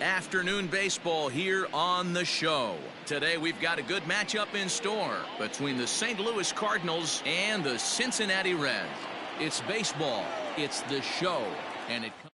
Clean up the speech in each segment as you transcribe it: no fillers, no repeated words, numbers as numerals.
Afternoon baseball here on the show. Today we've got a good matchup in store between the St. Louis Cardinals and the Cincinnati Reds. It's baseball, it's the show, and it comes.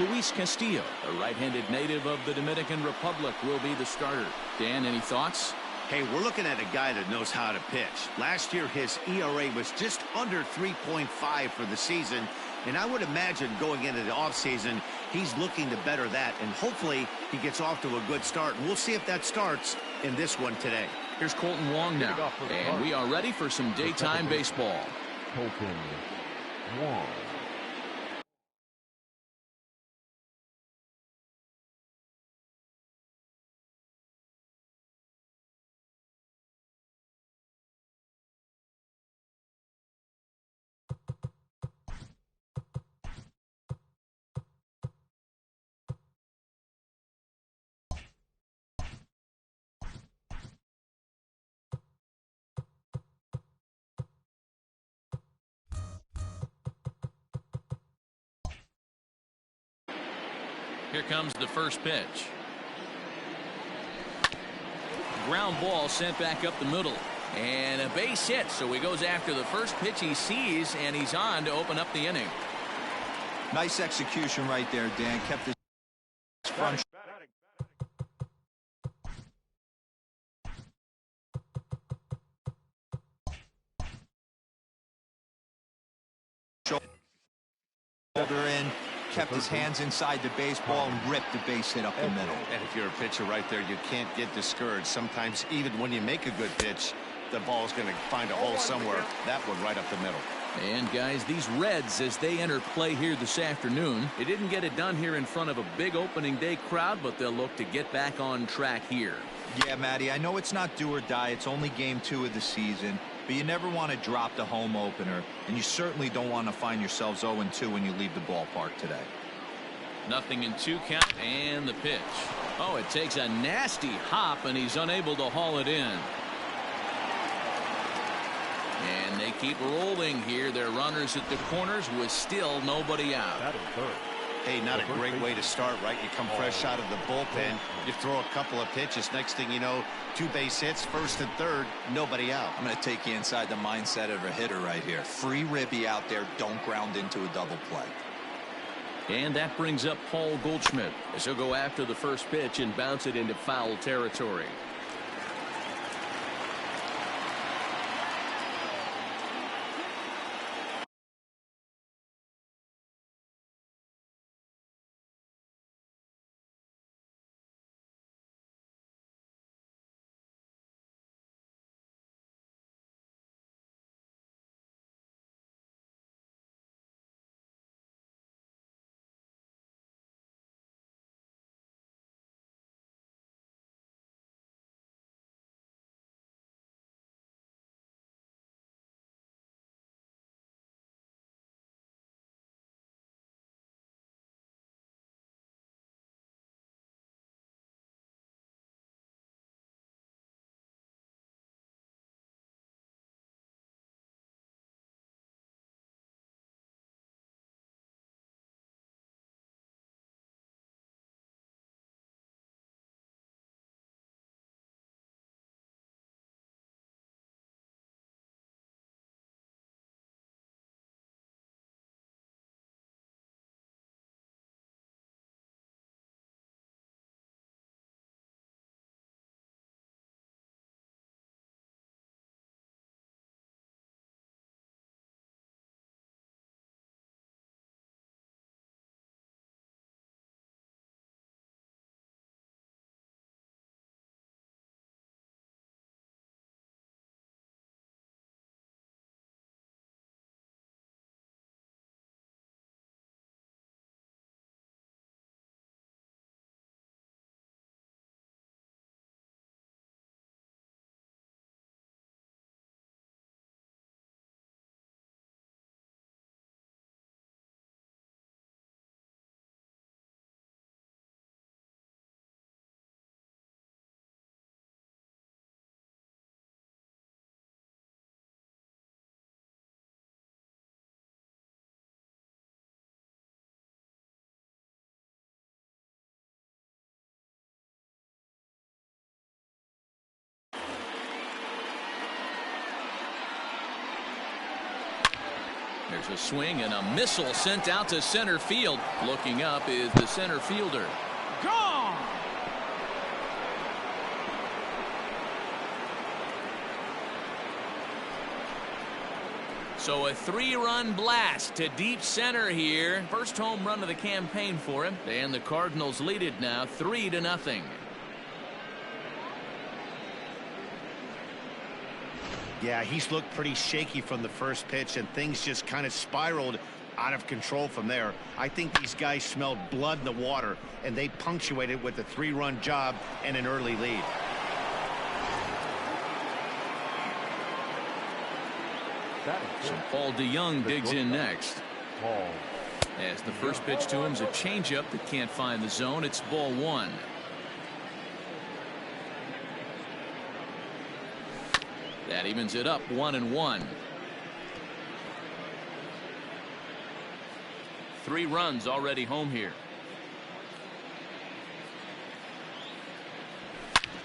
Luis Castillo, a right-handed native of the Dominican Republic, will be the starter. Dan, any thoughts? Hey, we're looking at a guy that knows how to pitch. Last year, his ERA was just under 3.5 for the season, and I would imagine going into the offseason, he's looking to better that, and hopefully he gets off to a good start. And we'll see if that starts in this one today. Here's Colton Wong now, and we are ready for some daytime baseball. Colton Wong. Here comes the first pitch. Ground ball sent back up the middle. And a base hit, so he goes after the first pitch he sees, and he's on to open up the inning. Nice execution right there, Dan. Kept his front shoulder in, kept his hands inside the baseball, and ripped the base hit up the middle. And if you're a pitcher right there, you can't get discouraged. Sometimes even when you make a good pitch, the ball's going to find a hole somewhere. That one right up the middle. And guys, these Reds, as they enter play here this afternoon, they didn't get it done here in front of a big opening day crowd, but they'll look to get back on track here. Yeah, Matty, I know it's not do or die. It's only game 2 of the season, but you never want to drop the home opener, and you certainly don't want to find yourselves 0-2 when you leave the ballpark today. 0-2 count, and the pitch. Oh, it takes a nasty hop, and he's unable to haul it in. And they keep rolling here. Their runners at the corners with still nobody out. Hey, not a great way to start, right? You come fresh out of the bullpen, you throw a couple of pitches. Next thing you know, 2 base hits, first and third, nobody out. I'm going to take you inside the mindset of a hitter right here. Free ribby out there. Don't ground into a double play. And that brings up Paul Goldschmidt as he'll go after the first pitch and bounce it into foul territory. There's a swing and a missile sent out to center field. Looking up is the center fielder. Gone! So a 3-run blast to deep center here. First home run of the campaign for him. And the Cardinals lead it now 3-0. Yeah, he's looked pretty shaky from the first pitch, and things just kind of spiraled out of control from there. I think these guys smelled blood in the water, and they punctuated with a 3-run job and an early lead. So Paul DeYoung digs in next. As the first pitch to him is a changeup that can't find the zone. It's ball 1. That evens it up 1-1. 3 runs already home here.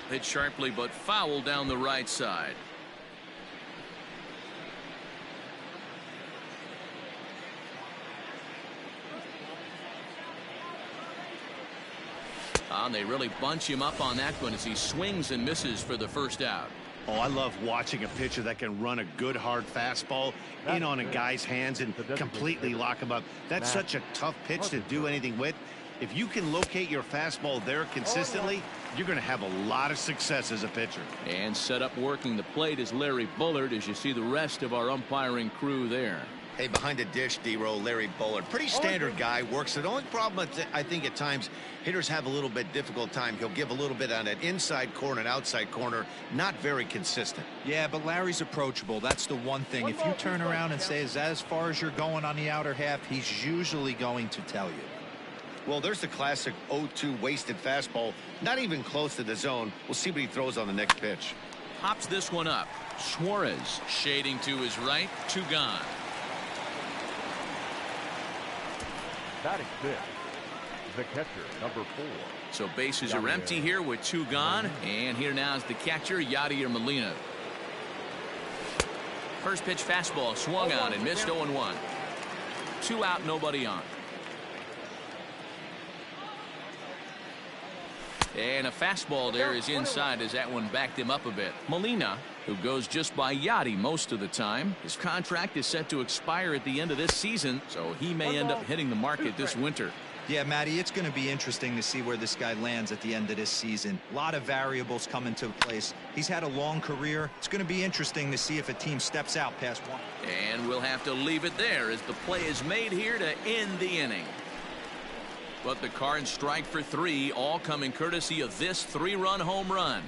Hit sharply but foul down the right side. And they really bunch him up on that one as he swings and misses for the first out. Oh, I love watching a pitcher that can run a good hard fastball in on a guy's hands and completely lock him up. That's such a tough pitch to do anything with. If you can locate your fastball there consistently, you're going to have a lot of success as a pitcher. And set up working the plate is Larry Bullard as you see the rest of our umpiring crew there. Hey, behind the dish, D-Row, Larry Bullard. Pretty standard guy, works it. The only problem I think at times hitters have a little bit difficult time. He'll give a little bit on that inside corner and outside corner. Not very consistent. Yeah, but Larry's approachable. That's the one thing. If you turn around and say, is that as far as you're going on the outer half, he's usually going to tell you. Well, there's the classic 0-2 wasted fastball. Not even close to the zone. We'll see what he throws on the next pitch. Pops this one up. Suarez shading to his right. 2 gone. Batting fifth, the catcher, number 4. So bases are empty here with 2 gone. And here now is the catcher, Yadier Molina. First pitch fastball swung on and missed 0-1. 2 out, nobody on. And a fastball there is inside as that one backed him up a bit. Molina, who goes just by Yachty most of the time. His contract is set to expire at the end of this season, so he may end up hitting the market this winter. Yeah, Matty, it's going to be interesting to see where this guy lands at the end of this season. A lot of variables come into place. He's had a long career. It's going to be interesting to see if a team steps out past 1. And we'll have to leave it there as the play is made here to end the inning. But the Cards strike for 3, all coming courtesy of this 3-run home run.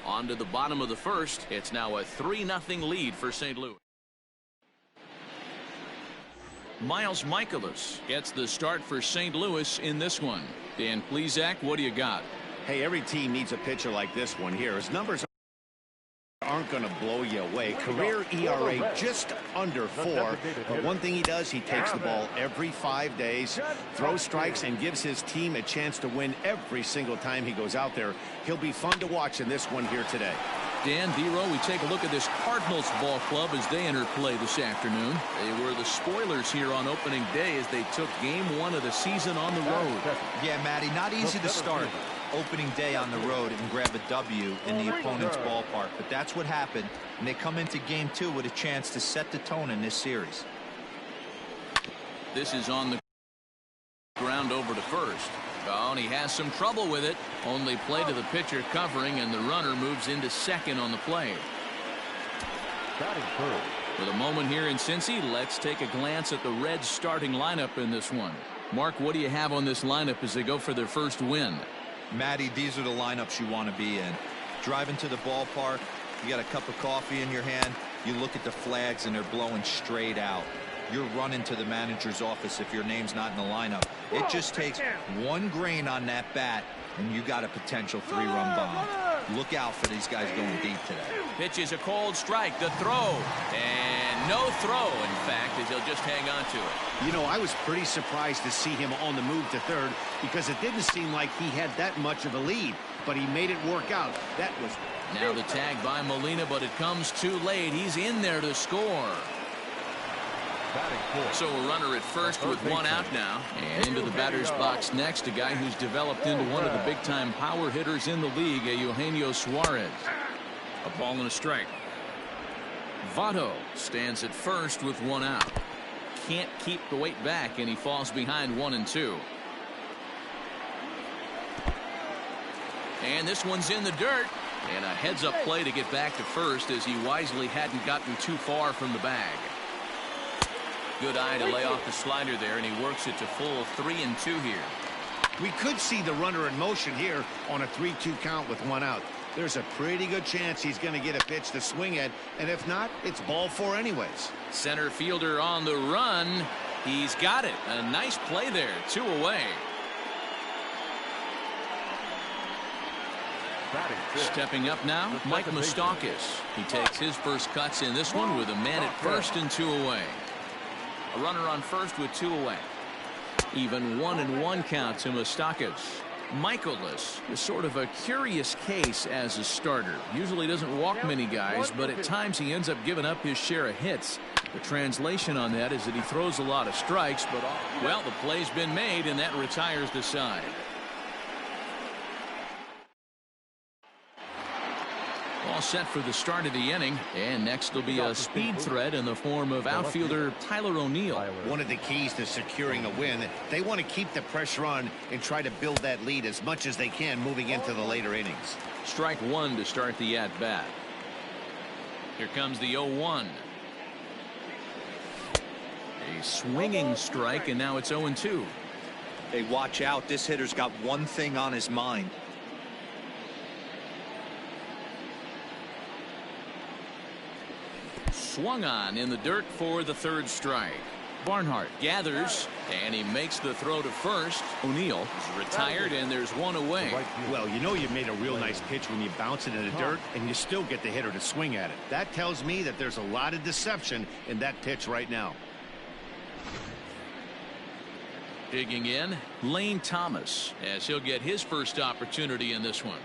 On to the bottom of the first. It's now a 3-0 lead for St. Louis. Miles Michaelis gets the start for St. Louis in this one. Dan Plesac, what do you got? Hey, every team needs a pitcher like this one here. His numbers aren't going to blow you away. Career ERA just under 4. But one thing he does, he takes the ball every 5 days, throws strikes, and gives his team a chance to win every single time he goes out there. He'll be fun to watch in this one here today. Dan, D-Row, we take a look at this Cardinals ball club as they enter play this afternoon. They were the spoilers here on opening day as they took game 1 of the season on the road. Yeah, Matty, not easy to start opening day on the road and grab a W in the opponent's ballpark, but that's what happened, and they come into game 2 with a chance to set the tone in this series. This is on the ground over to first. Oh, and he has some trouble with it. Only play to the pitcher covering, and the runner moves into second on the play. Batting third. With a moment here in Cincy, let's take a glance at the Reds starting lineup in this one. Mark, what do you have on this lineup as they go for their first win? Matty, these are the lineups you want to be in. Driving to the ballpark, you got a cup of coffee in your hand, you look at the flags and they're blowing straight out. You're running to the manager's office if your name's not in the lineup. It just takes one grain on that bat and you got a potential 3-run bomb. Look out for these guys going deep today. Pitch is a cold strike. The throw. And no throw, in fact, as he'll just hang on to it. You know, I was pretty surprised to see him on the move to third because it didn't seem like he had that much of a lead, but he made it work out. That was... Now the tag by Molina, but it comes too late. He's in there to score. Batting fourth. So a runner at first with one out now. And into the batter's box next, a guy who's developed into one of the big-time power hitters in the league, Eugenio Suarez. A ball and a strike. Votto stands at first with one out. Can't keep the weight back, and he falls behind 1-2. And this one's in the dirt. And a heads-up play to get back to first as he wisely hadn't gotten too far from the bag. Good eye to lay off the slider there, and he works it to full 3-2 here. We could see the runner in motion here on a 3-2 count with one out. There's a pretty good chance he's going to get a pitch to swing at, and if not, it's ball four anyways. Center fielder on the run. He's got it. A nice play there. 2 away. Stepping up now, Mike Moustakas. He takes his first cuts in this one with a man at first and 2 away. A runner on first with 2 away. Even 1-1 count to Moustakas. Michaelis is sort of a curious case as a starter. Usually doesn't walk many guys, but at times he ends up giving up his share of hits. The translation on that is that he throws a lot of strikes, but well, the play's been made, and that retires the side. All set for the start of the inning, and next will be a speed threat in the form of outfielder Tyler O'Neill. One of the keys to securing a win, they want to keep the pressure on and try to build that lead as much as they can moving into the later innings. Strike one to start the at-bat. Here comes the 0-1. A swinging strike, and now it's 0-2. Hey, watch out. This hitter's got one thing on his mind. Swung on in the dirt for the third strike. Barnhart gathers, and he makes the throw to first. O'Neill is retired, and there's one away. Well, you know you made a real nice pitch when you bounce it in the dirt, and you still get the hitter to swing at it. That tells me that there's a lot of deception in that pitch right now. Digging in, Lane Thomas, as he'll get his first opportunity in this one.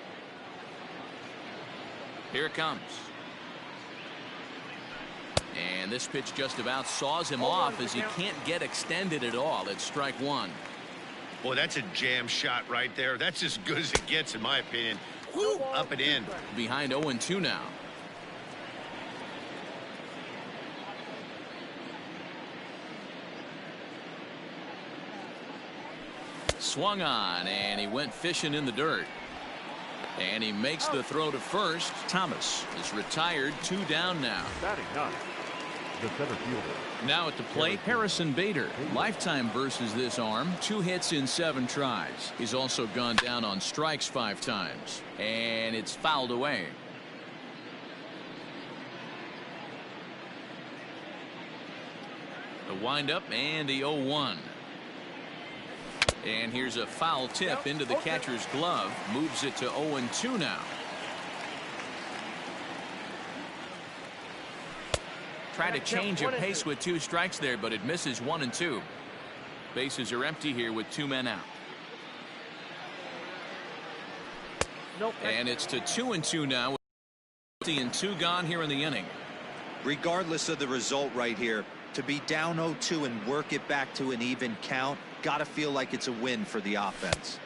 Here it comes. And this pitch just about saws him off as he can't get extended at all. It's strike one. Boy, that's a jam shot right there. That's as good as it gets, in my opinion. Woo, up and in. Behind 0-2 now. Swung on, and he went fishing in the dirt. And he makes the throw to first. Thomas is retired. 2 down now. Batting ninth, the center fielder. Now at the plate, Harrison Bader. Lifetime versus this arm. 2 hits in 7 tries. He's also gone down on strikes 5 times. And it's fouled away. The windup and the 0-1. And here's a foul tip into the catcher's glove. Moves it to 0-2 now. Try to change a pace with 2 strikes there, but it misses 1-2. Bases are empty here with 2 men out. And it's to 2-2 now. 2 gone here in the inning. Regardless of the result right here, to be down 0-2 and work it back to an even count, gotta feel like it's a win for the offense.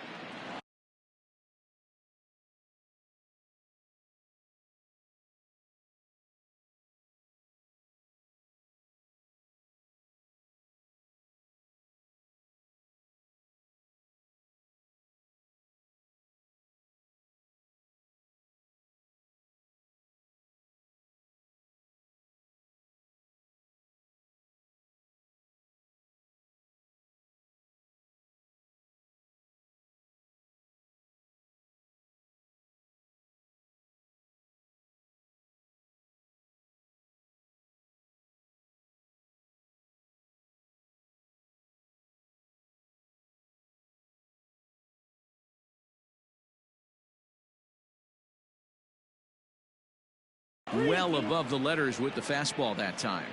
Well above the letters with the fastball that time.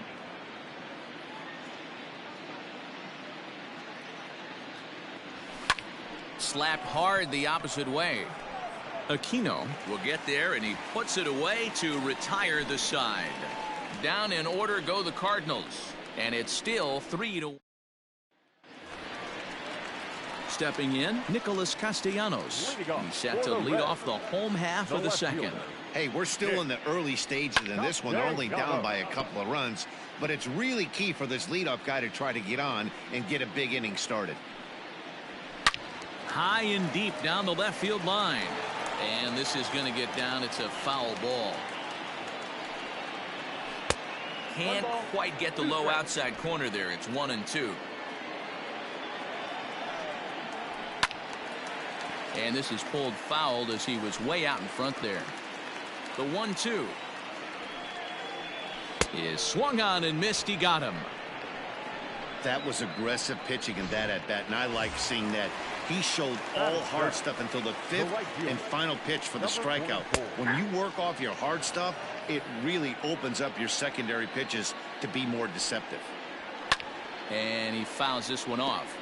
Slapped hard the opposite way. Aquino will get there, and he puts it away to retire the side. Down in order go the Cardinals. And it's still 3-1. Stepping in, Nicholas Castellanos. He's set to lead off the home half of the second. Hey, we're still in the early stages in this one. They're only down by a couple of runs, but it's really key for this leadoff guy to try to get on and get a big inning started. High and deep down the left field line. And this is going to get down. It's a foul ball. Can't quite get the low outside corner there. It's 1-2. And this is pulled fouled as he was way out in front there. The 1-2 is swung on and missed. He got him. That was aggressive pitching in that at bat, and I like seeing that. He showed all hard stuff until the fifth and final pitch for the strikeout. When you work off your hard stuff, it really opens up your secondary pitches to be more deceptive. And he fouls this one off.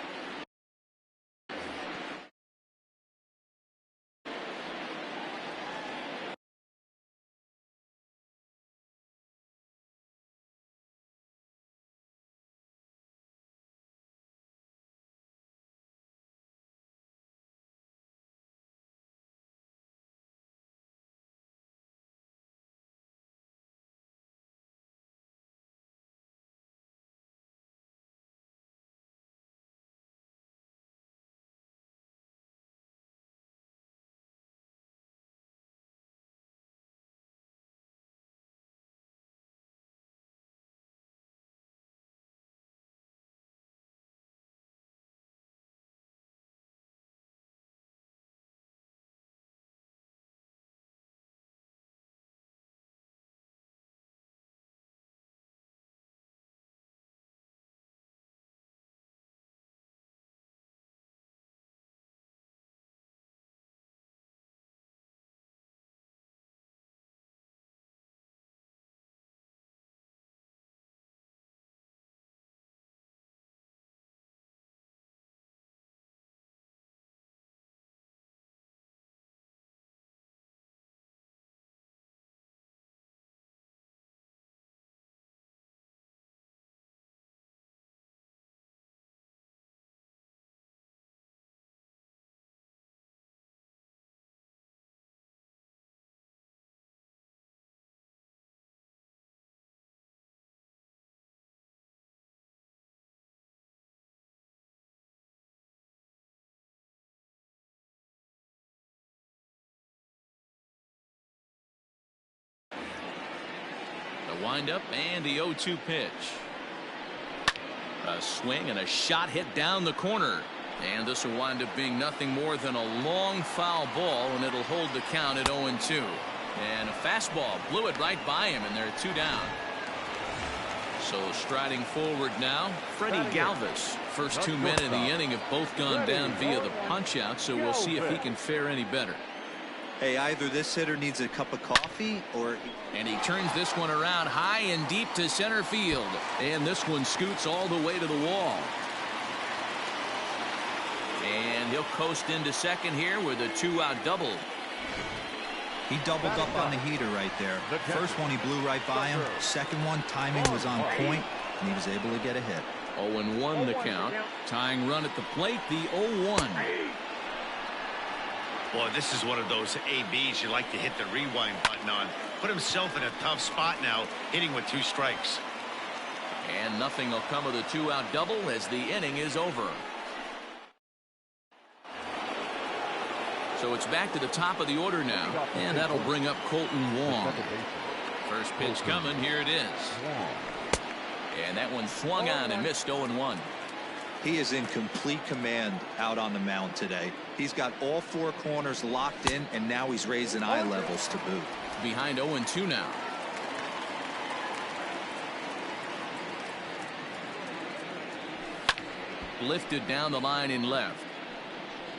Wind up and the 0-2 pitch. A swing and a shot hit down the corner. And this will wind up being nothing more than a long foul ball, and it'll hold the count at 0-2. And a fastball blew it right by him, and they're 2 down. So striding forward now, Freddie Galvis. First 2 men in the inning have both gone down via the punch out, so we'll see if he can fare any better. Hey, either this hitter needs a cup of coffee or... And he turns this one around high and deep to center field. And this one scoots all the way to the wall. And he'll coast into second here with a 2-out double. He doubled up on the heater right there. First one he blew right by him. Second one, timing was on point, and he was able to get a hit. 0-1 the count. Tying run at the plate, the 0-1. Boy, this is one of those ABs you like to hit the rewind button on. Put himself in a tough spot now, hitting with 2 strikes. And nothing will come of the 2-out double as the inning is over. So it's back to the top of the order now, and that'll bring up Colton Wong. First pitch coming, here it is. And that one swung on and missed. 0-1. He is in complete command out on the mound today. He's got all 4 corners locked in, and now he's raising eye levels to boot. Behind 0-2 now. Lifted down the line in left.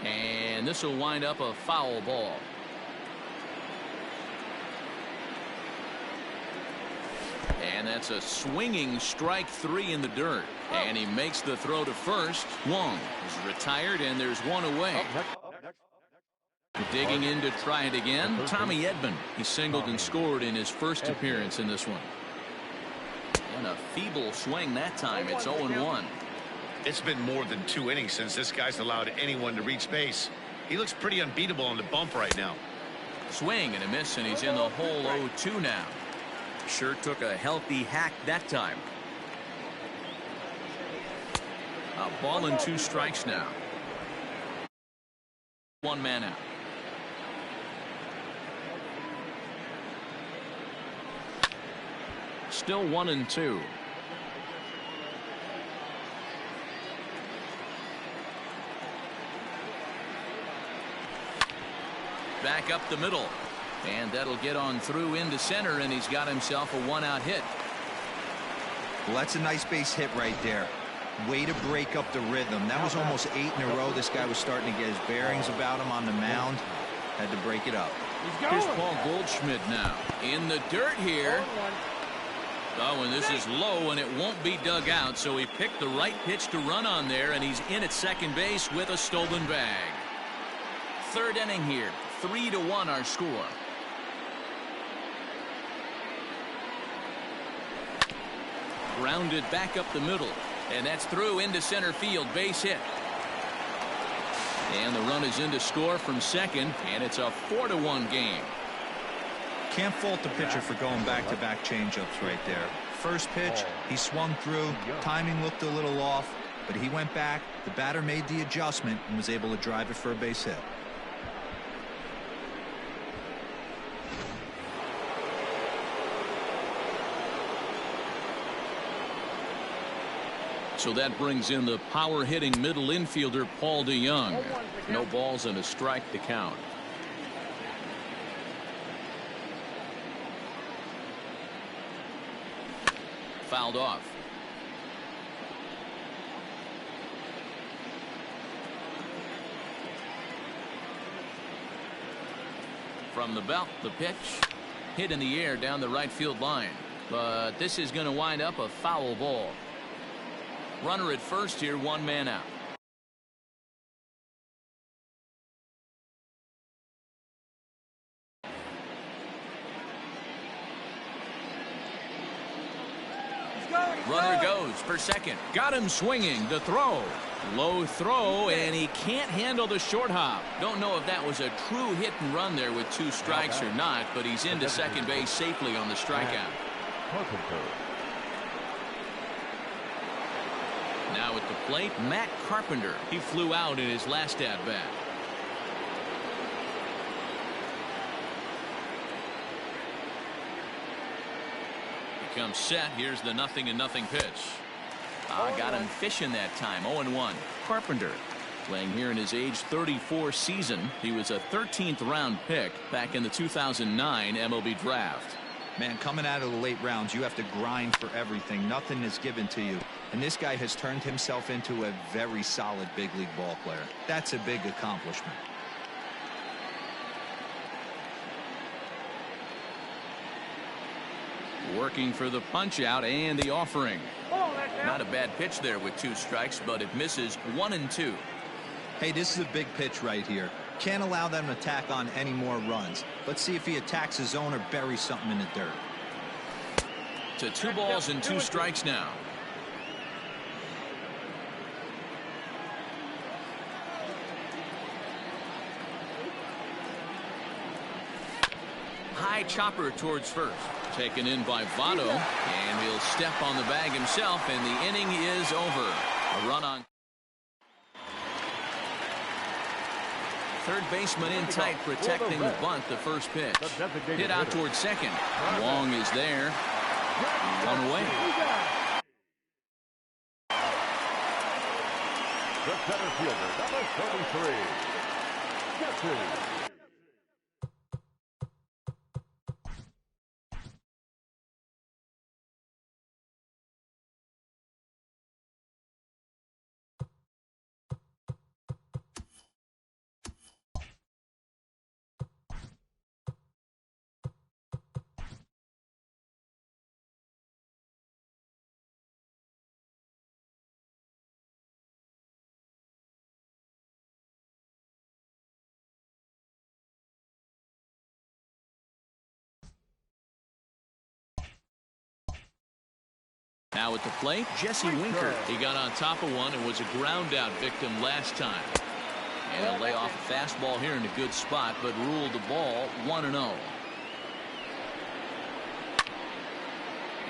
And this will wind up a foul ball. And that's a swinging strike 3 in the dirt. And he makes the throw to first. Wong is retired, and there's 1 away. Digging in to try it again, Tommy Edman. He singled and scored in his first appearance in this one. And a feeble swing that time. It's 0-1. It's been more than 2 innings since this guy's allowed anyone to reach base. He looks pretty unbeatable on the bump right now. Swing and a miss, and he's in the hole 0-2 now. Sure took a healthy hack that time. A ball and 2 strikes now. 1 man out. Still 1-2. Back up the middle. And that'll get on through into center, and he's got himself a 1-out hit. Well, that's a nice base hit right there. Way to break up the rhythm. That was almost 8 in a row. This guy was starting to get his bearings about him on the mound. Had to break it up. Here's Paul Goldschmidt now. In the dirt here. Oh, and this is low, and it won't be dug out, so he picked the right pitch to run on there, and he's in at second base with a stolen bag. Third inning here. 3-1 our score. Grounded back up the middle, and that's through into center field. Base hit. And the run is in to score from second, and it's a 4-1 game. Can't fault the pitcher for going back-to-back changeups right there. First pitch, he swung through. Timing looked a little off, but he went back. The batter made the adjustment and was able to drive it for a base hit. So that brings in the power-hitting middle infielder Paul DeYoung. No balls and a strike to count. Fouled off. From the belt, the pitch. Hit in the air down the right field line. But this is going to wind up a foul ball. Runner at first here, 1 man out. Runner goes for second. Got him swinging. The throw. Low throw, and he can't handle the short hop. Don't know if that was a true hit and run there with 2 strikes or not, but he's into second base safely on the strikeout. Now at the plate, Matt Carpenter. He flew out in his last at-bat. He comes set. Here's the 0-0 pitch. Got him fishing that time. 0-1. Carpenter playing here in his age 34 season. He was a 13th round pick back in the 2009 MLB draft. Man, coming out of the late rounds, you have to grind for everything. Nothing is given to you. And this guy has turned himself into a very solid big league ball player. That's a big accomplishment. Working for the punch out and the offering. Not a bad pitch there with 2 strikes, but it misses 1-2. Hey, this is a big pitch right here. Can't allow them to tack on any more runs. Let's see if he attacks his zone or buries something in the dirt. To 2 balls and 2 strikes now. High chopper towards first. Taken in by Votto, and he'll step on the bag himself, and the inning is over. A run on. Third baseman in tight, protecting the bunt. The first pitch. Hit out towards second. Wong is there. 1 away. The center fielder, number 33, Jesse Now at the plate, Jesse Winker. He got on top of one and was a ground out victim last time. And he'll lay off a fastball here in a good spot, but ruled the ball 1-0.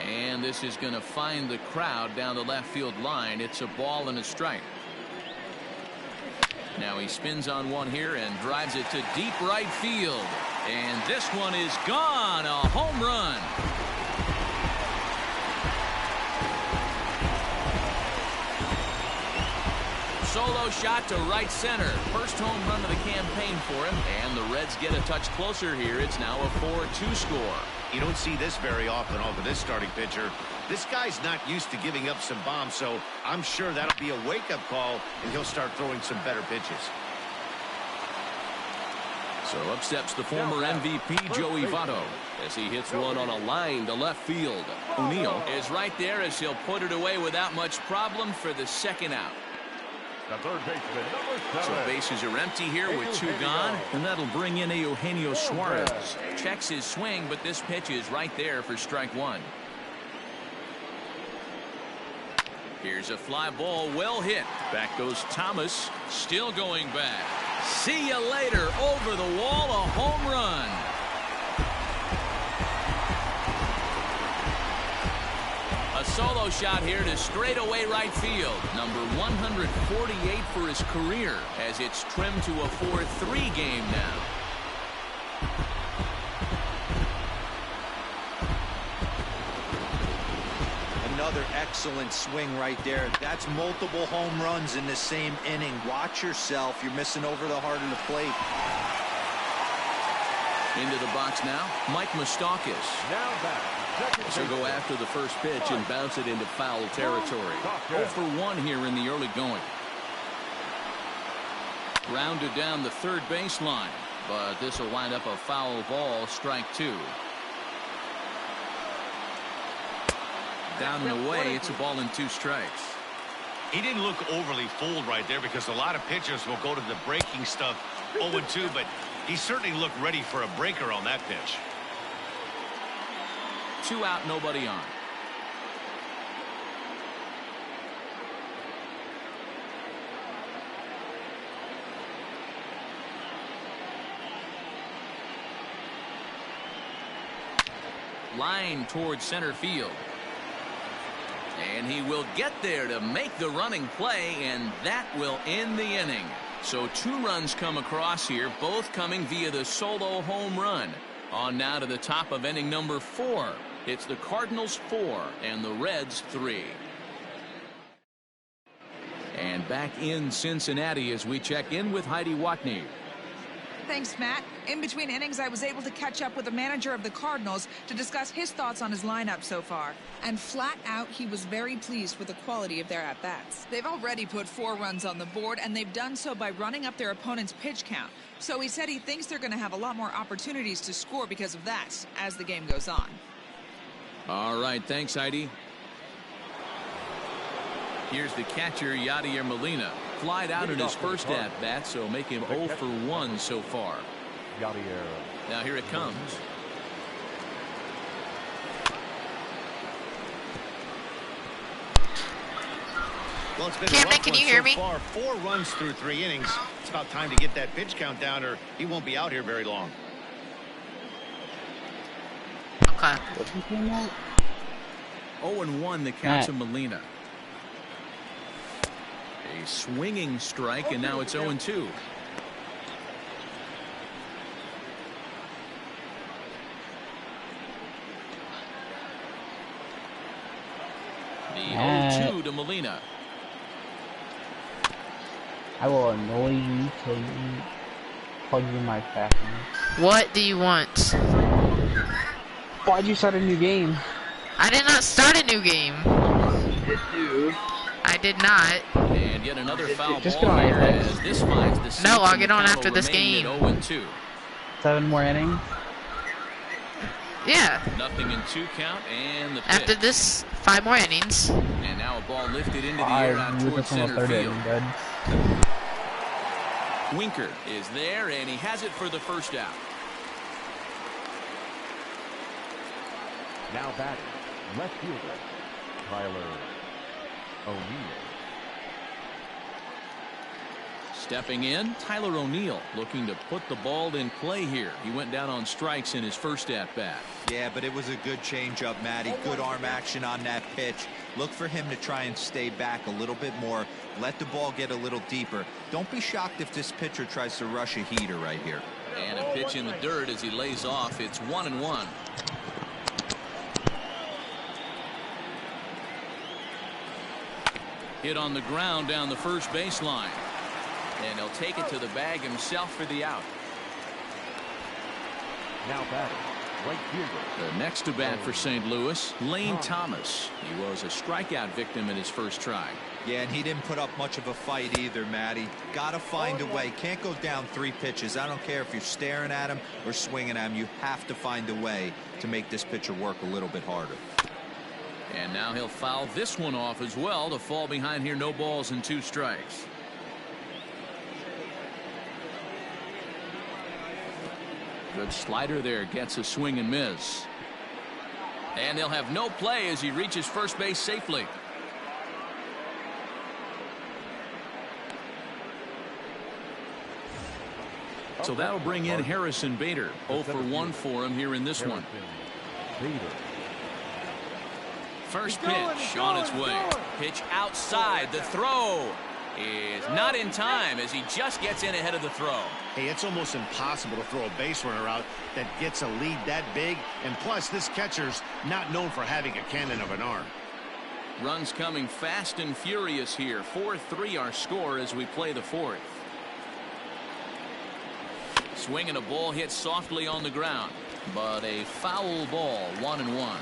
And this is going to find the crowd down the left field line. It's a ball and a strike. Now he spins on one here and drives it to deep right field. And this one is gone. A home run. Solo shot to right center. First home run of the campaign for him. And the Reds get a touch closer here. It's now a 4-2 score. You don't see this very often off of this starting pitcher. This guy's not used to giving up some bombs, so I'm sure that'll be a wake-up call, and he'll start throwing some better pitches. So up steps the former MVP Joey Votto as he hits one on a line to left field. O'Neill is right there as he'll put it away without much problem for the second out. The third baseman, number 7. So bases are empty here with 2 gone, and that'll bring in Eugenio Suarez. Checks his swing, but this pitch is right there for strike 1. Here's a fly ball, well hit. Back goes Thomas, still going back. See you later. Over the wall, a home run. A solo shot here to straightaway right field. Number 148 for his career as it's trimmed to a 4-3 game now. Another excellent swing right there. That's multiple home runs in the same inning. Watch yourself. You're missing over the heart of the plate. Into the box now, Mike Moustakas. Now back. So go after the first pitch and bounce it into foul territory. 0 for 1 here in the early going. Rounded down the third baseline, but this will wind up a foul ball, strike 2. Down and away, it's a ball and 2 strikes. He didn't look overly fooled right there because a lot of pitchers will go to the breaking stuff 0-2, but he certainly looked ready for a breaker on that pitch. 2 out, nobody on. Line towards center field. And he will get there to make the running play, and that will end the inning. So 2 runs come across here, both coming via the solo home run. On now to the top of inning number 4. It's the Cardinals 4 and the Reds 3. And back in Cincinnati as we check in with Heidi Watney. Thanks, Matt. In between innings, I was able to catch up with the manager of the Cardinals to discuss his thoughts on his lineup so far. And flat out, he was very pleased with the quality of their at-bats. They've already put 4 runs on the board, and they've done so by running up their opponent's pitch count. So he said he thinks they're going to have a lot more opportunities to score because of that as the game goes on. All right, thanks, Heidi. Here's the catcher, Yadier Molina. Flied out in his first at-bat, so make him 0 for 1 so far. Now here it comes. Well, it's been Cameron, can you hear me? So far, 4 runs through 3 innings. It's about time to get that pitch count down, or he won't be out here very long. Okay. 0-1 the count to Molina. A swinging strike, and now it's 0-2. The 0-2 to Molina. I will annoy you till you plug in my fashion. What do you want? Why'd you start a new game? I did not start a new game. You did do. I did not. And yet another foul Just ball get on here ahead. as this finds the No, I'll sink, get and on the after count this will remain game. at 0-2. 7 more innings. Yeah. Nothing in 2 count, and the pitch. After this, 5 more innings. And now a ball lifted into the air out towards center field. Winker is there, and he has it for the first out. Now batting, left fielder, Tyler O'Neill. Stepping in, Tyler O'Neill looking to put the ball in play here. He went down on strikes in his first at-bat. Yeah, but it was a good changeup, Matty. Good arm action on that pitch. Look for him to try and stay back a little bit more. Let the ball get a little deeper. Don't be shocked if this pitcher tries to rush a heater right here. And a pitch in the dirt as he lays off. It's 1-1. Hit on the ground down the first baseline. And he'll take it to the bag himself for the out. Now batting, right fielder. The next to bat for St. Louis, Lane Thomas. He was a strikeout victim in his first try. Yeah, and he didn't put up much of a fight either, Matty. Gotta find a way. Can't go down 3 pitches. I don't care if you're staring at him or swinging at him. You have to find a way to make this pitcher work a little bit harder. And now he'll foul this one off as well to fall behind here. No balls and 2 strikes. Good slider there, gets a swing and miss. And they'll have no play as he reaches first base safely. So that'll bring in Harrison Bader. 0 for 1 for him here in this one. First pitch on its way. Pitch outside. The throw is not in time as he just gets in ahead of the throw. Hey, it's almost impossible to throw a base runner out that gets a lead that big. And plus, this catcher's not known for having a cannon of an arm. Runs coming fast and furious here. 4-3 our score as we play the 4th. Swinging a ball hit softly on the ground, but a foul ball. 1-1.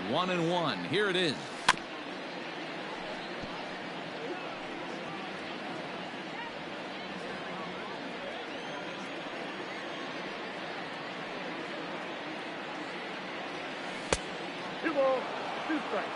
One and one. Here it is. Two balls, 2 strikes.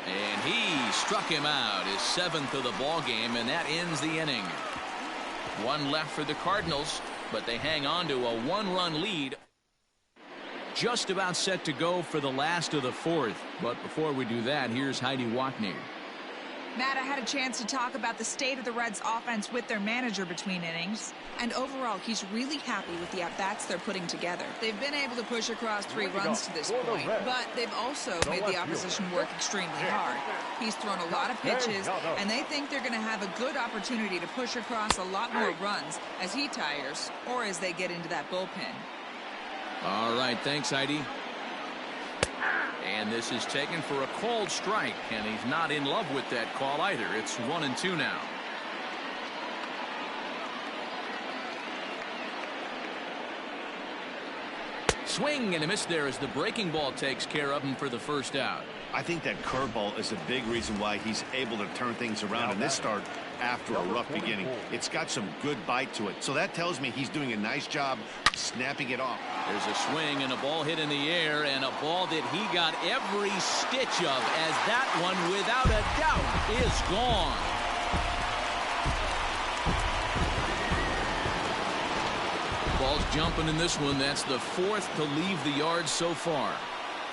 And he struck him out, his 7th of the ball game, and that ends the inning. 1 left for the Cardinals, but they hang on to a 1-run lead. Just about set to go for the last of the 4th. But before we do that, here's Heidi Watney. Matt, I had a chance to talk about the state of the Reds offense with their manager between innings. And overall, he's really happy with the at-bats they're putting together. They've been able to push across 3 runs to this point, but they've also made the opposition work extremely hard. He's thrown a lot of pitches, and they think they're going to have a good opportunity to push across a lot more runs as he tires or as they get into that bullpen. All right, thanks, Heidi. And this is taken for a called strike, and he's not in love with that call either. It's 1-2 now. Swing and a miss there as the breaking ball takes care of him for the first out. I think that curveball is a big reason why he's able to turn things around in this start after a rough beginning. It's got some good bite to it. So that tells me he's doing a nice job snapping it off. There's a swing and a ball hit in the air, and a ball that he got every stitch of, as that one, without a doubt, is gone. Ball's jumping in this one. That's the 4th to leave the yard so far.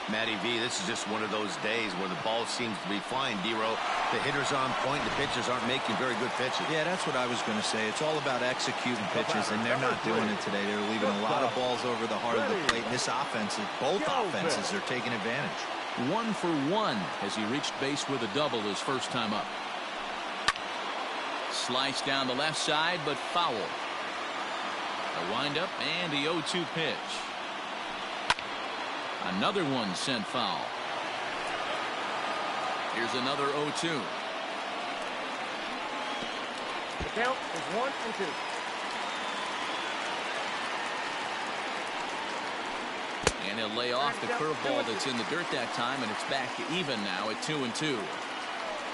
Matty V, this is just one of those days where the ball seems to be flying, D-Row. The hitter's on point, the pitchers aren't making very good pitches. Yeah, that's what I was going to say. It's all about executing pitches, and they're not doing it today. They're leaving a lot of balls over the heart of the plate. And this offense, both offenses are taking advantage. 1 for 1 as he reached base with a double his first time up. Slice down the left side, but foul. A windup and the 0-2 pitch. Another one sent foul. Here's another 0-2. The count is 1-2. And he'll lay off the curveball that's in the dirt that time, and it's back to even now at 2-2.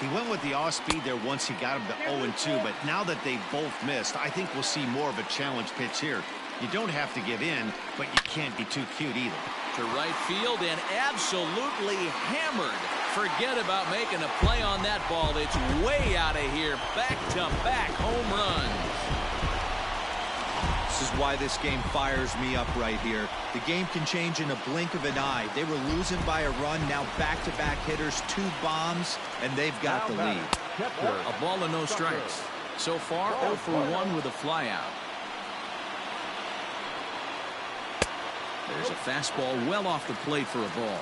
He went with the off speed there once he got him to 0-2, but now that they both missed, I think we'll see more of a challenge pitch here. You don't have to give in, but you can't be too cute either. To right field and absolutely hammered. Forget about making a play on that ball. It's way out of here. Back-to-back home runs. This is why this game fires me up right here. The game can change in a blink of an eye. They were losing by a run. Now back-to-back hitters, 2 bombs, and they've got the lead. A ball and no strikes. So far, 0 for 1 with a flyout. There's a fastball well off the plate for a ball.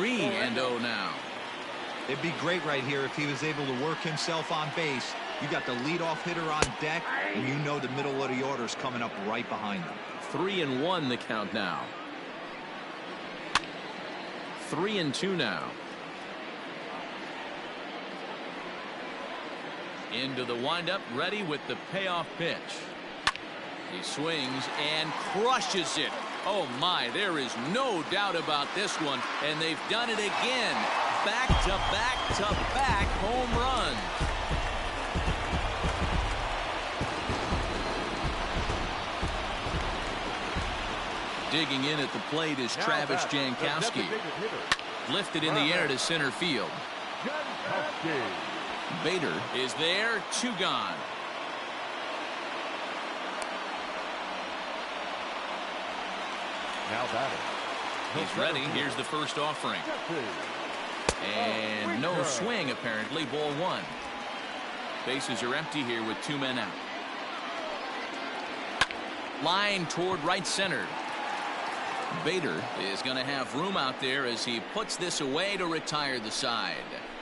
3-0 now. It'd be great right here if he was able to work himself on base. You got the leadoff hitter on deck, and you know the middle of the order is coming up right behind him. 3-1 the count now. 3-2 now. Into the windup, ready with the payoff pitch. He swings and crushes it. Oh my, there is no doubt about this one, and they've done it again. Back-to-back-to-back home runs. Digging in at the plate is Travis Jankowski. Lifted in the air to center field. Bader is there, 2 gone. Now batting. He's ready. Here's the first offering. And no swing, apparently. Ball 1. Bases are empty here with 2 men out. Line toward right center. Bader is going to have room out there as he puts this away to retire the side.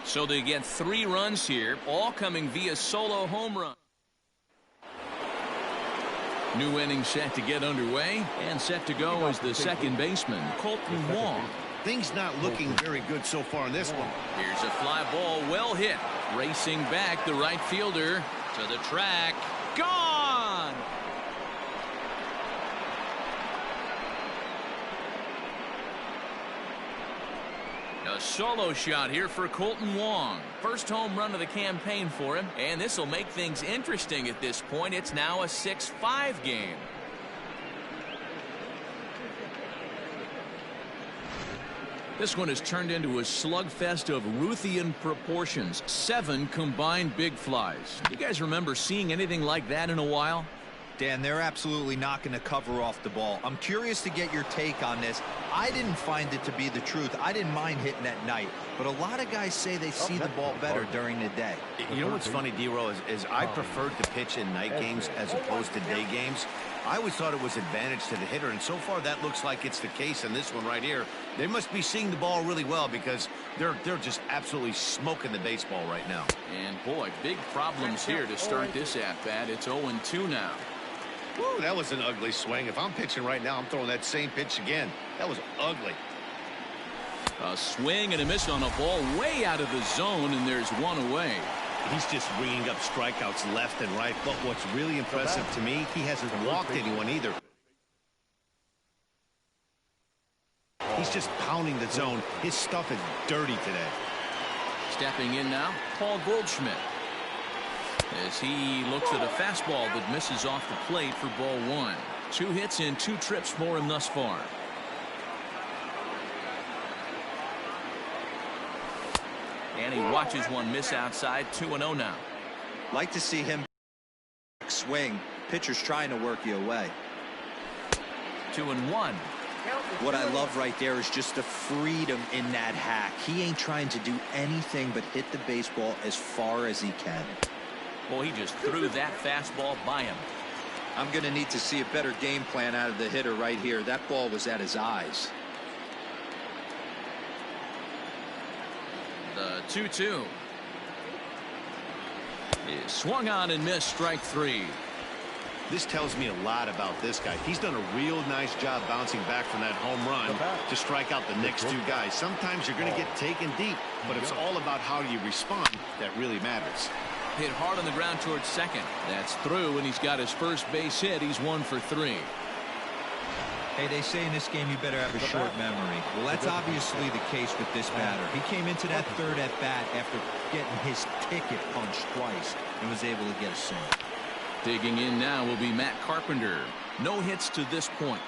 So they get 3 runs here, all coming via solo home run. New inning set to get underway, and set to go is the second baseman, Colton Wong. Things not looking very good so far in this one. Here's a fly ball, well hit. Racing back, the right fielder to the track. Gone! A solo shot here for Colton Wong. First home run of the campaign for him, and this will make things interesting at this point. It's now a 6-5 game. This one has turned into a slugfest of Ruthian proportions. 7 combined big flies. You guys remember seeing anything like that in a while? Dan, they're absolutely not going to cover off the ball. I'm curious to get your take on this. I didn't find it to be the truth. I didn't mind hitting at night, but a lot of guys say they see the ball better during the day. You know what's funny, D-Row, is I preferred to pitch in night games as opposed to day games. I always thought it was advantage to the hitter, and so far that looks like it's the case in this one right here. They must be seeing the ball really well because they're just absolutely smoking the baseball right now. And boy, big problems here to start this at-bat. It's 0-2 now. Woo, that was an ugly swing. If I'm pitching right now, I'm throwing that same pitch again. That was ugly. A swing and a miss on a ball way out of the zone, and there's 1 away. He's just ringing up strikeouts left and right. But what's really impressive to me, he hasn't walked anyone either. He's just pounding the zone. His stuff is dirty today. Stepping in now, Paul Goldschmidt. As he looks at a fastball that misses off the plate for ball 1. 2 hits and 2 trips for him thus far. And he watches one miss outside. 2-0 now. Like to see him swing. Pitcher's trying to work you away. 2-1. What I love right there is just the freedom in that hack. He ain't trying to do anything but hit the baseball as far as he can. Well, he just threw that fastball by him. I'm going to need to see a better game plan out of the hitter right here. That ball was at his eyes. The 2-2 is swung on and missed. Strike 3. This tells me a lot about this guy. He's done a real nice job bouncing back from that home run to strike out the next 2 guys. Sometimes you're going to get taken deep, but it's all about how you respond that really matters. Hit hard on the ground towards second. That's through, and he's got his first base hit. He's 1 for 3. Hey, they say in this game you better have a short memory. Well, that's obviously the case with this batter. He came into that third at bat after getting his ticket punched twice and was able to get a single. Digging in now will be Matt Carpenter. No hits to this point.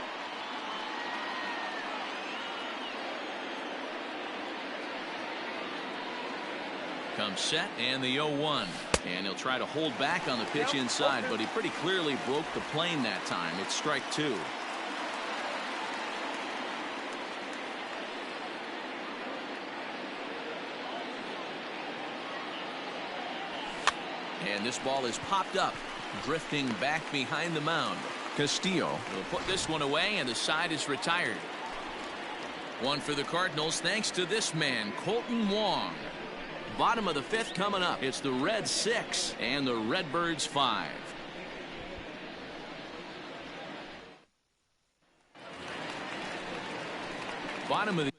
Comes set and the 0-1. And he'll try to hold back on the pitch inside, but he pretty clearly broke the plane that time. It's strike 2. And this ball is popped up, drifting back behind the mound. Castillo will put this one away, and the side is retired. One for the Cardinals thanks to this man, Colton Wong. Bottom of the 5th coming up. It's the Reds 6 and the Redbirds 5. Bottom of the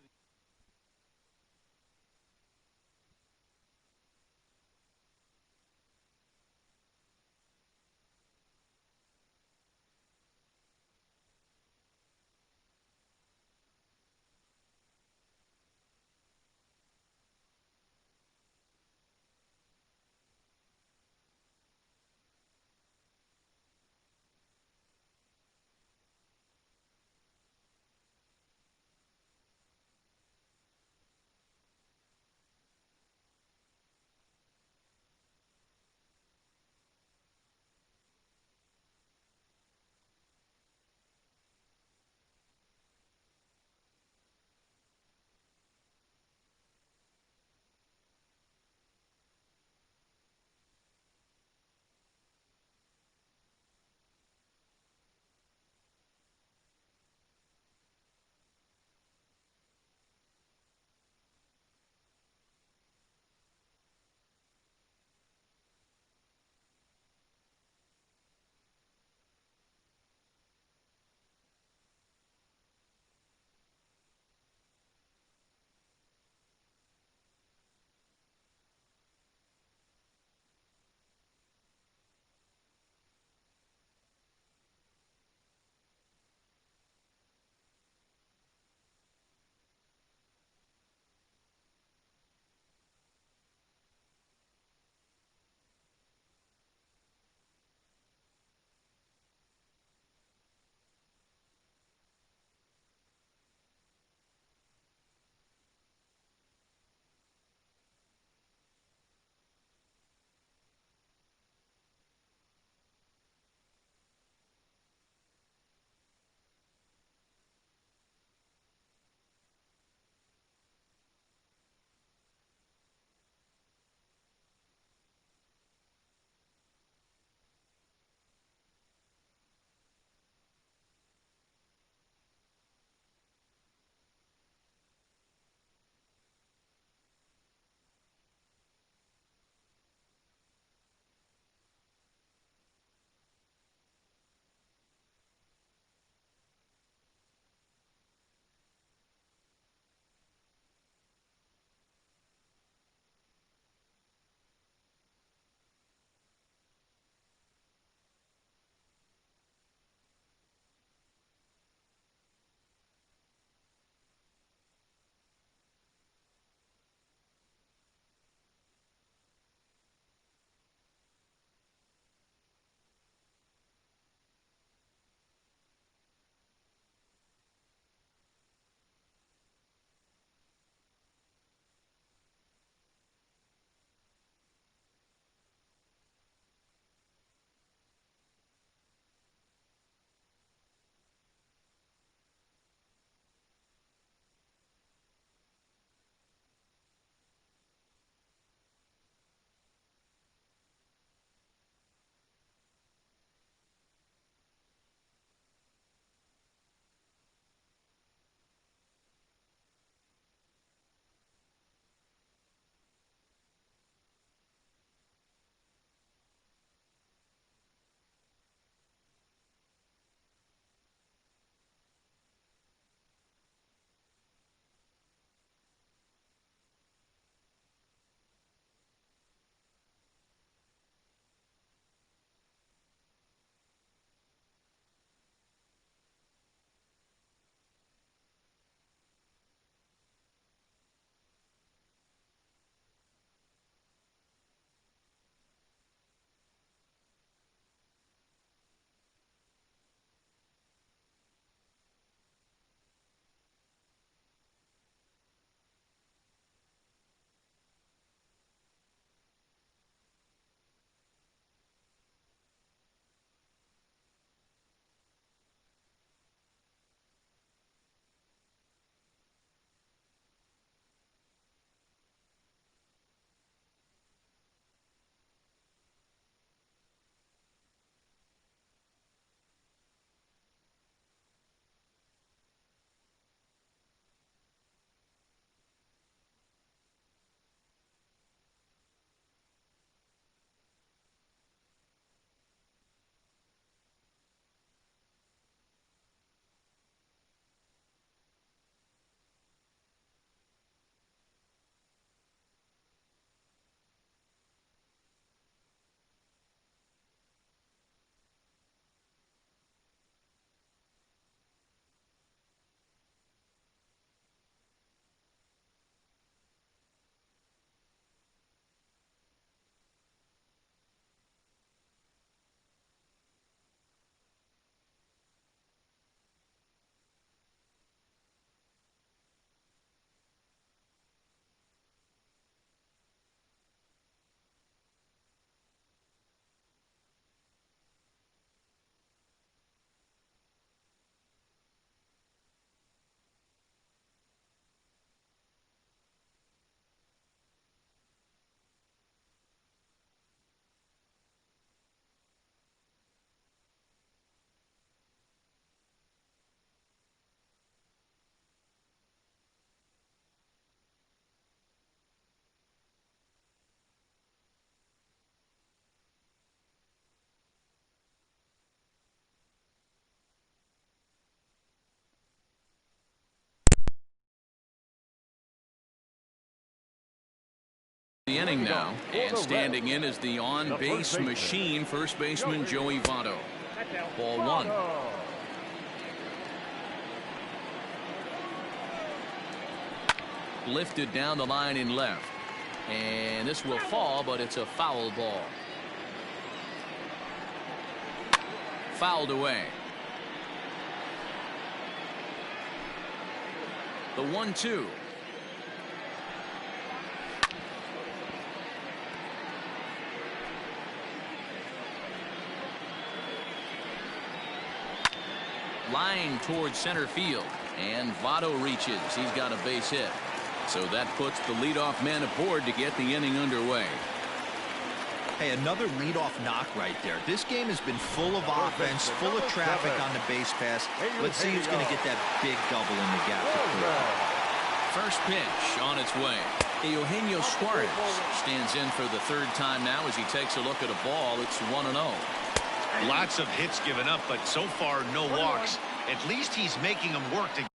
The inning now, and standing in is the on-base machine, first baseman Joey Votto. Ball one. Lifted down the line in left, and this will fall, but it's a foul ball. Fouled away. The 1-2. Line towards center field, and Votto reaches. He's got a base hit. So that puts the leadoff man aboard to get the inning underway. Hey, another leadoff knock right there. This game has been full of offense, full of traffic on the base pass. Let's see who's going to get that big double in the gap. First pitch on its way. Eugenio Suarez stands in for the third time now as he takes a look at a ball. It's 1-0. Lots of hits given up, but so far no walks. At least he's making them work to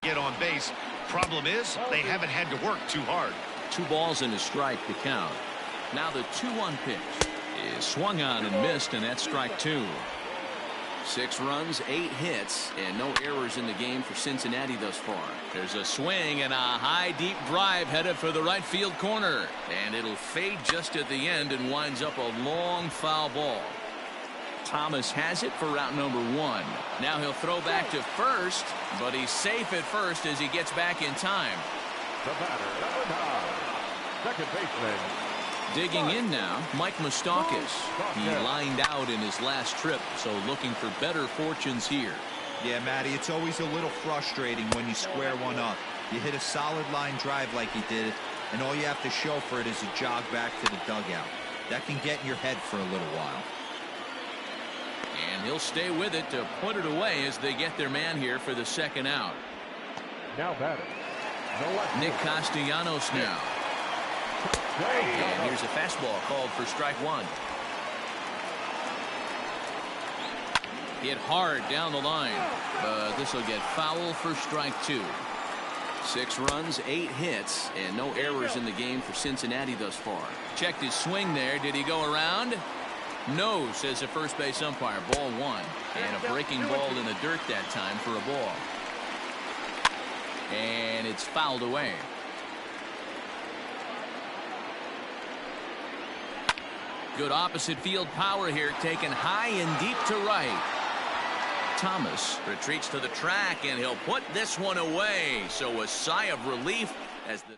get on base. Problem is, they haven't had to work too hard. 2 balls and a strike to count. Now the 2-1 pitch is swung on and missed, and that's strike 2. 6 runs, 8 hits, and no errors in the game for Cincinnati thus far. There's a swing and a high deep drive headed for the right field corner, and it'll fade just at the end and winds up a long foul ball. Thomas has it for route number 1. Now he'll throw back to first, but he's safe at first as he gets back in time. The batter, number 9, second baseman. Digging in now, Mike Moustakas. He lined out in his last trip, so looking for better fortunes here. Yeah, Matty, it's always a little frustrating when you square one up. You hit a solid line drive like he did, and all you have to show for it is a jog back to the dugout. That can get in your head for a little while. And he'll stay with it to put it away as they get their man here for the second out. Now batter. Nick Castellanos now. And here's a fastball called for strike 1. Hit hard down the line, but this will get foul for strike 2. 6 runs, 8 hits, and no errors in the game for Cincinnati thus far. Checked his swing there. Did he go around? No, says the first base umpire. Ball 1. And a breaking ball in the dirt that time for a ball. And it's fouled away. Good opposite field power here, taken high and deep to right. Thomas retreats to the track, and he'll put this one away. So a sigh of relief as the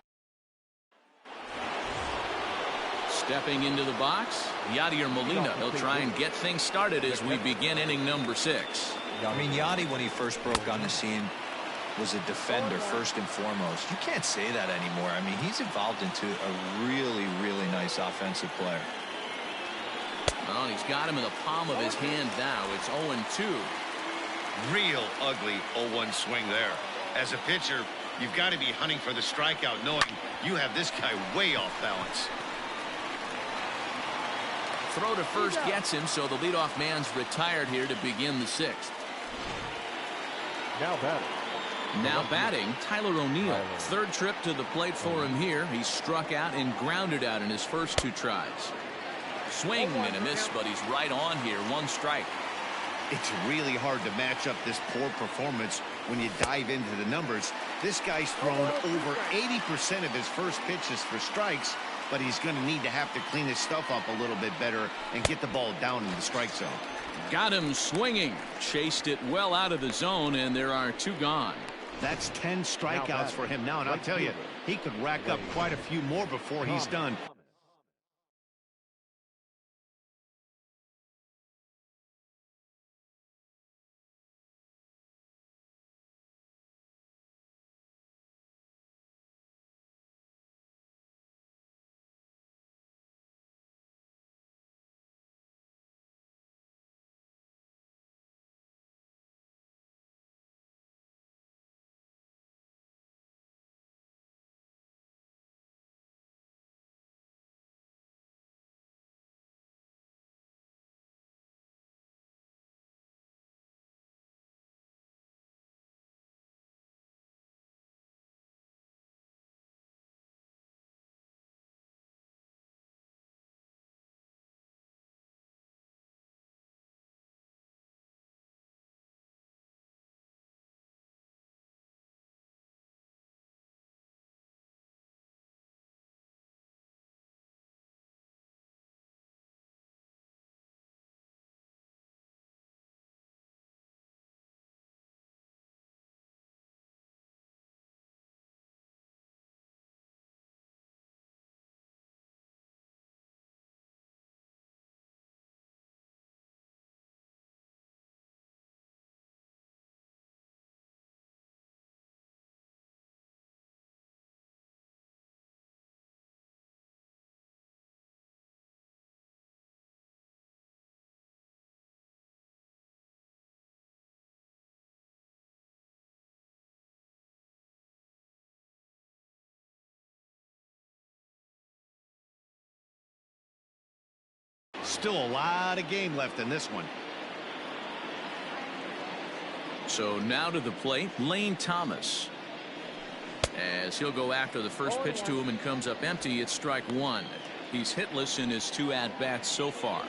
stepping into the box, Yadier Molina. He'll try and get things started as we begin inning number 6. I mean, Yadi, when he first broke on the scene, was a defender first and foremost. You can't say that anymore. I mean, he's evolved into a really, really nice offensive player. Well, he's got him in the palm of his hand now. It's 0-2. Real ugly 0-1 swing there. As a pitcher, you've got to be hunting for the strikeout, knowing you have this guy way off balance. Throw to first gets him, so the leadoff man's retired here to begin the 6th. Now batting, Tyler O'Neill. Third trip to the plate for him here. He's struck out and grounded out in his first 2 tries. Swing and a miss, but he's right on here. 1 strike. It's really hard to match up this poor performance when you dive into the numbers. This guy's thrown over 80% of his first pitches for strikes, but he's going to need to have to clean his stuff up a little bit better and get the ball down in the strike zone. Got him swinging. Chased it well out of the zone, and there are 2 gone. That's 10 strikeouts for him now, and I'll tell you, he could rack up quite a few more before he's done. Still a lot of game left in this one. So now to the plate, Lane Thomas. As he'll go after the first pitch to him and comes up empty, it's strike one. He's hitless in his 2 at-bats so far.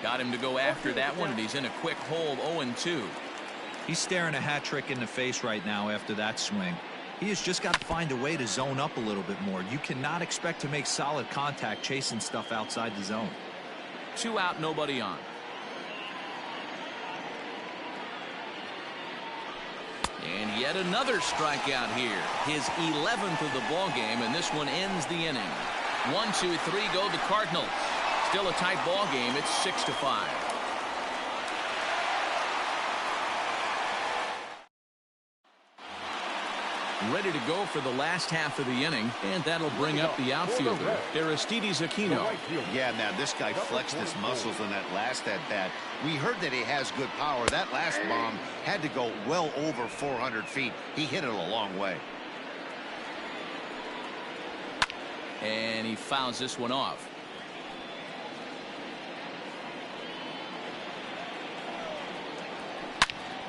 Got him to go after that one, and he's in a quick hole, 0-2. He's staring a hat trick in the face right now after that swing. He has just got to find a way to zone up a little bit more. You cannot expect to make solid contact chasing stuff outside the zone. 2 out, nobody on. And yet another strikeout here. His 11th of the ball game, and this one ends the inning. 1, 2, 3 go the Cardinals. Still a tight ball game. It's 6-5. Ready to go for the last half of the inning, and that'll bring up the outfielder, Aristides Aquino. Yeah, man, this guy flexed his muscles in that last at-bat. We heard that he has good power. That last bomb had to go well over 400 feet. He hit it a long way. And he fouls this one off.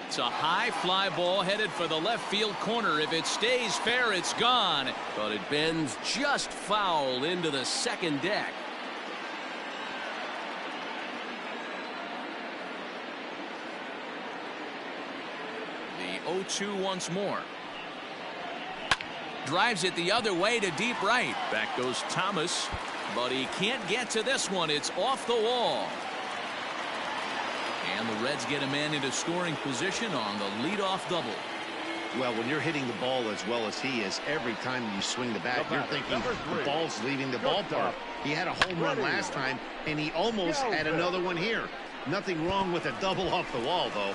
It's a high fly ball headed for the left field corner. If it stays fair, it's gone. But it bends just foul into the second deck. The 0-2 once more. Drives it the other way to deep right. Back goes Thomas, but he can't get to this one. It's off the wall. And the Reds get a man into scoring position on the leadoff double. Well, when you're hitting the ball as well as he is, every time you swing the bat, you're thinking the ball's leaving the ballpark. He had a home run last time, and he almost had another one here. Nothing wrong with a double off the wall, though.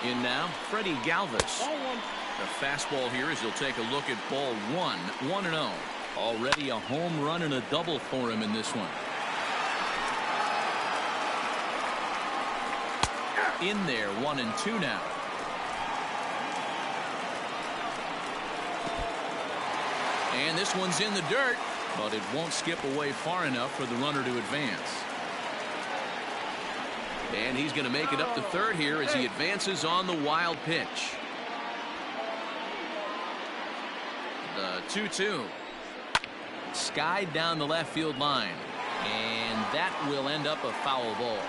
In now, Freddie Galvis. The fastball here as he'll take a look at ball 1, 1-0. Already a home run and a double for him in this one. In there, 1-2 now. And this one's in the dirt, but it won't skip away far enough for the runner to advance. And he's going to make it up to third here as he advances on the wild pitch. The 2-2. Skied down the left field line. And that will end up a foul ball.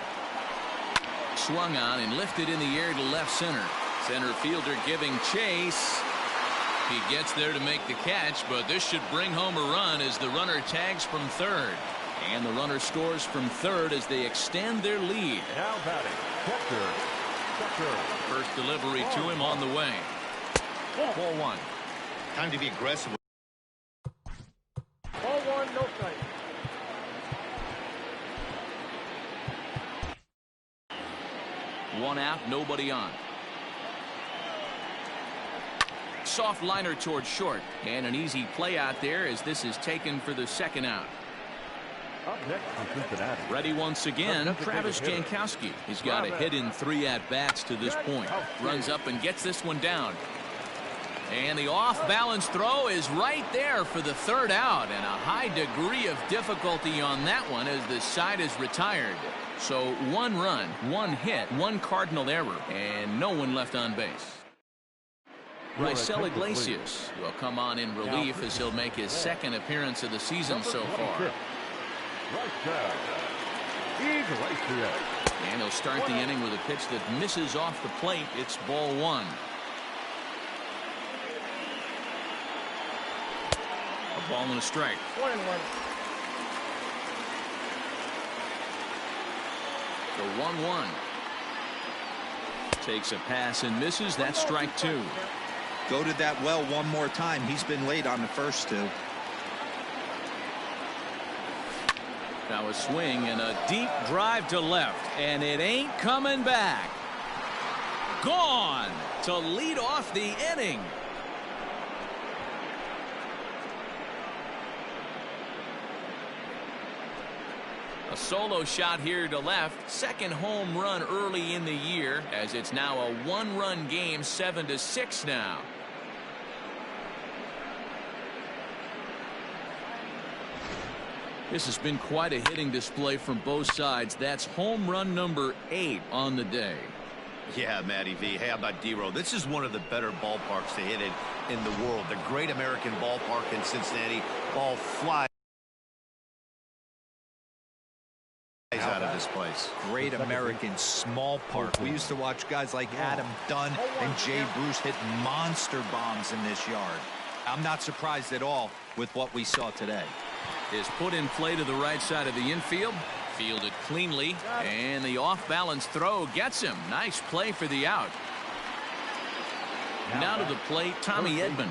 Swung on and lifted in the air to left center. Center fielder giving chase. He gets there to make the catch, but this should bring home a run as the runner tags from third. And the runner scores from third as they extend their lead. Now batting, catcher. First delivery to him on the way. Ball 1. Time to be aggressive. Ball 1, no strike. One out, nobody on. Soft liner towards short, and an easy play out there as this is taken for the second out. Up next for Cincinnati. Ready once again, Travis Jankowski. He's got a hit in 3 at-bats to this point. Runs up and gets this one down. And the off-balance throw is right there for the 3rd out, and a high degree of difficulty on that one as the side is retired. So 1 run, 1 hit, 1 Cardinal error, and no one left on base. Raisel Iglesias will come on in relief as he'll make his 2nd appearance of the season so far. And he'll start the inning with a pitch that misses off the plate. It's ball 1. A ball and a strike. 1-1. The 1-1. Takes a pass and misses. That's strike 2. Go to that well one more time. He's been late on the first 2. Now a swing and a deep drive to left, and it ain't coming back. Gone to lead off the inning. A solo shot here to left. 2nd home run early in the year, as it's now a 1-run game, 7-6 now. This has been quite a hitting display from both sides. That's home run number 8 on the day. Yeah, Matty V. Hey, how about D-Row? This is one of the better ballparks to hit it in the world. The Great American Ballpark in Cincinnati. Ball flies out of this place. Great American small park. We used to watch guys like Adam Dunn and Jay Bruce hit monster bombs in this yard. I'm not surprised at all with what we saw today. Is put in play to the right side of the infield. Fielded cleanly, and the off-balance throw gets him. Nice play for the out. Now to the plate, Tommy Edman.